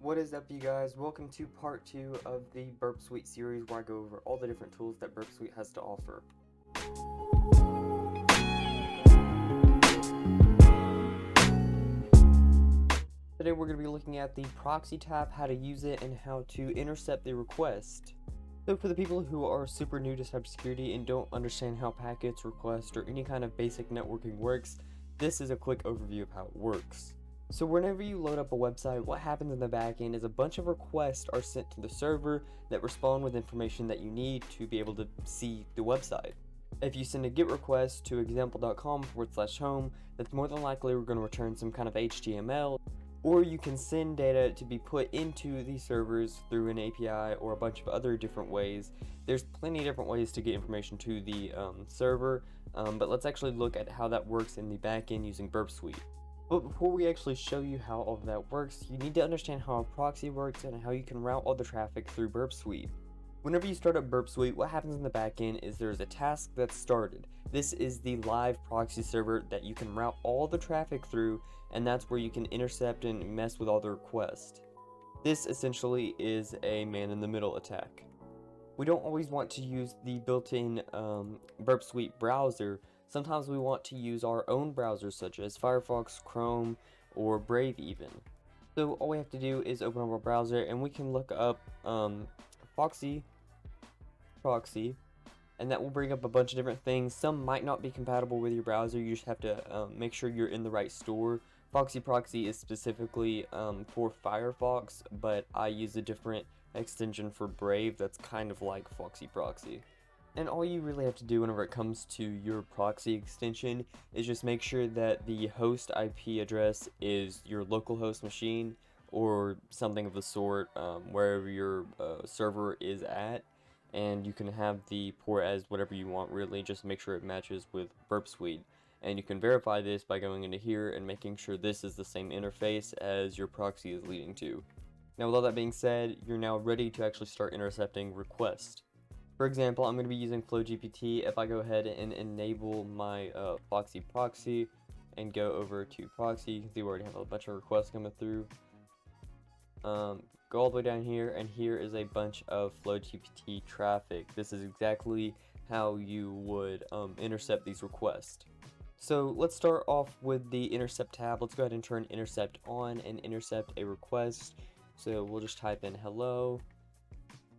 What is up, you guys? Welcome to part 2 of the Burpsuite series, where I go over all the different tools that Burpsuite has to offer. Today we're going to be looking at the proxy tab, how to use it, and how to intercept the request. So for the people who are super new to cybersecurity and don't understand how packets, requests, or any kind of basic networking works, this is a quick overview of how it works. So whenever you load up a website, what happens in the backend is a bunch of requests are sent to the server that respond with information that you need to be able to see the website. If you send a GET request to example.com/home, that's more than likely we're going to return some kind of HTML, or you can send data to be put into these servers through an API or a bunch of other different ways. There's plenty of different ways to get information to the server, but let's actually look at how that works in the backend using Burpsuite. But before we actually show you how all of that works, you need to understand how a proxy works and how you can route all the traffic through Burpsuite. Whenever you start up Burpsuite, what happens in the backend is there's a task that's started. This is the live proxy server that you can route all the traffic through, and that's where you can intercept and mess with all the requests. This essentially is a man-in-the-middle attack. We don't always want to use the built-in Burpsuite browser. Sometimes we want to use our own browsers such as Firefox, Chrome, or Brave even. So all we have to do is open up our browser and we can look up proxy, and that will bring up a bunch of different things. Some might not be compatible with your browser. You just have to make sure you're in the right store. Proxy is specifically for Firefox, but I use a different extension for Brave that's kind of like Proxy. And all you really have to do whenever it comes to your proxy extension is just make sure that the host IP address is your local host machine or something of the sort, wherever your server is at, and you can have the port as whatever you want. Really just make sure it matches with Burpsuite, and you can verify this by going into here and making sure this is the same interface as your proxy is leading to. Now with all that being said, you're now ready to actually start intercepting requests. For example, I'm going to be using FlowGPT. If I go ahead and enable my proxy and go over to proxy, you can see we already have a bunch of requests coming through. Go all the way down here, and here is a bunch of FlowGPT traffic. This is exactly how you would intercept these requests. So let's start off with the intercept tab. Let's go ahead and turn intercept on and intercept a request. So we'll just type in hello.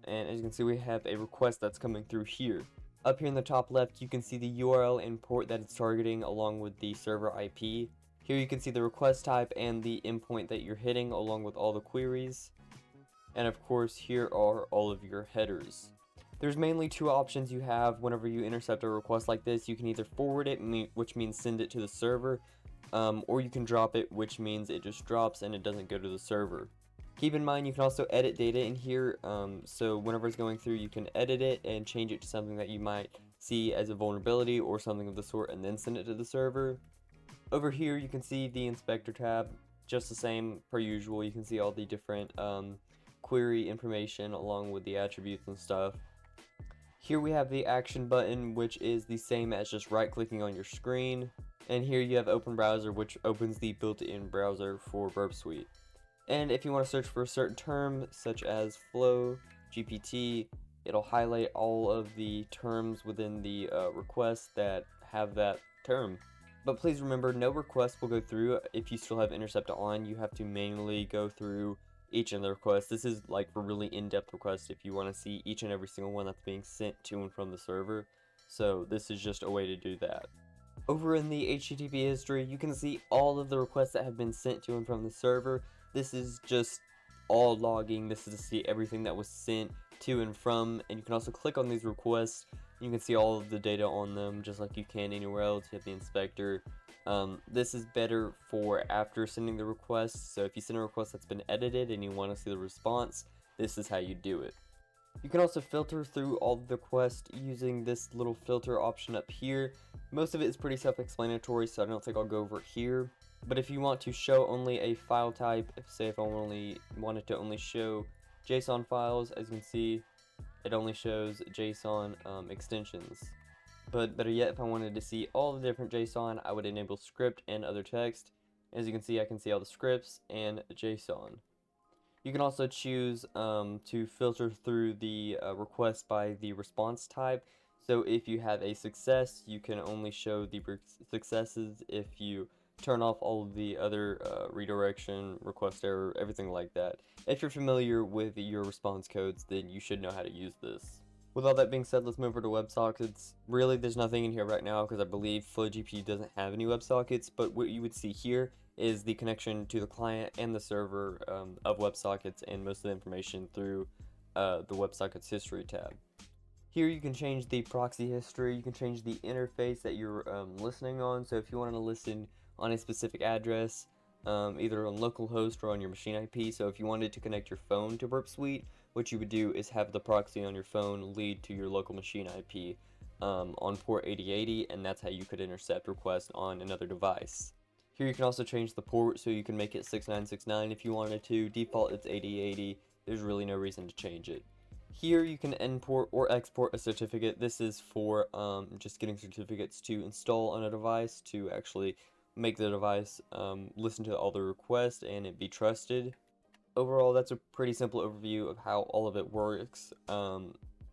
And as you can see, we have a request that's coming through here. Up here in the top left, you can see the URL and port that it's targeting along with the server IP. Here you can see the request type and the endpoint that you're hitting along with all the queries. And of course, here are all of your headers. There's mainly two options you have whenever you intercept a request like this. You can either forward it, which means send it to the server, or you can drop it, which means it just drops and it doesn't go to the server. Keep in mind you can also edit data in here, so whenever it's going through you can edit it and change it to something that you might see as a vulnerability or something of the sort and then send it to the server. Over here you can see the inspector tab, just the same per usual. You can see all the different query information along with the attributes and stuff. Here we have the action button, which is the same as just right clicking on your screen, and here you have open browser, which opens the built-in browser for Burpsuite. And if you want to search for a certain term, such as Flow GPT, it'll highlight all of the terms within the request that have that term. But please remember, no request will go through if you still have intercept on. You have to manually go through each of the requests. This is like for really in-depth requests if you want to see each and every single one that's being sent to and from the server. So this is just a way to do that. Over in the HTTP history, you can see all of the requests that have been sent to and from the server. This is just all logging. This is to see everything that was sent to and from, and you can also click on these requests. You can see all of the data on them just like you can anywhere else. You have the inspector. This is better for after sending the request. So if you send a request that's been edited and you want to see the response, this is how you do it. You can also filter through all of the requests using this little filter option up here. Most of it is pretty self-explanatory, so I don't think I'll go over it here. But if you want to show only a file type, say if I wanted to only show JSON files, as you can see, it only shows JSON extensions. But better yet, if I wanted to see all the different JSON, I would enable script and other text. As you can see, I can see all the scripts and JSON. You can also choose to filter through the request by the response type. So if you have a success, you can only show the successes. If you turn off all of the other redirection, request error, everything like that. If you're familiar with your response codes, then you should know how to use this. With all that being said, let's move over to WebSockets. Really, there's nothing in here right now because I believe FlowGPU doesn't have any WebSockets, but what you would see here is the connection to the client and the server of WebSockets and most of the information through the WebSockets history tab. Here you can change the proxy history, you can change the interface that you're listening on, so if you want to listen on a specific address, either on localhost or on your machine IP, so if you wanted to connect your phone to Burpsuite, what you would do is have the proxy on your phone lead to your local machine IP on port 8080, and that's how you could intercept requests on another device. Here you can also change the port, so you can make it 6969 if you wanted to. Default it's 8080, there's really no reason to change it. Here you can import or export a certificate. This is for just getting certificates to install on a device to actually make the device listen to all the requests and it be trusted. Overall, that's a pretty simple overview of how all of it works.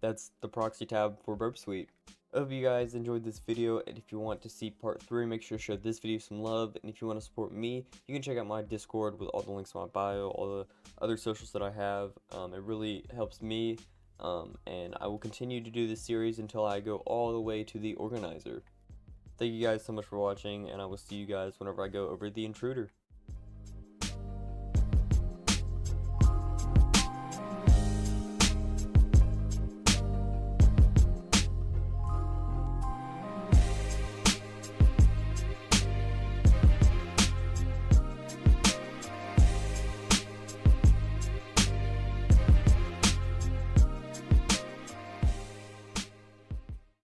That's the proxy tab for Burpsuite. I hope you guys enjoyed this video, and if you want to see part 3, make sure to show this video some love, and if you want to support me, you can check out my Discord with all the links in my bio, all the other socials that I have. It really helps me, and I will continue to do this series until I go all the way to the organizer. Thank you guys so much for watching, and I will see you guys whenever I go over the intruder.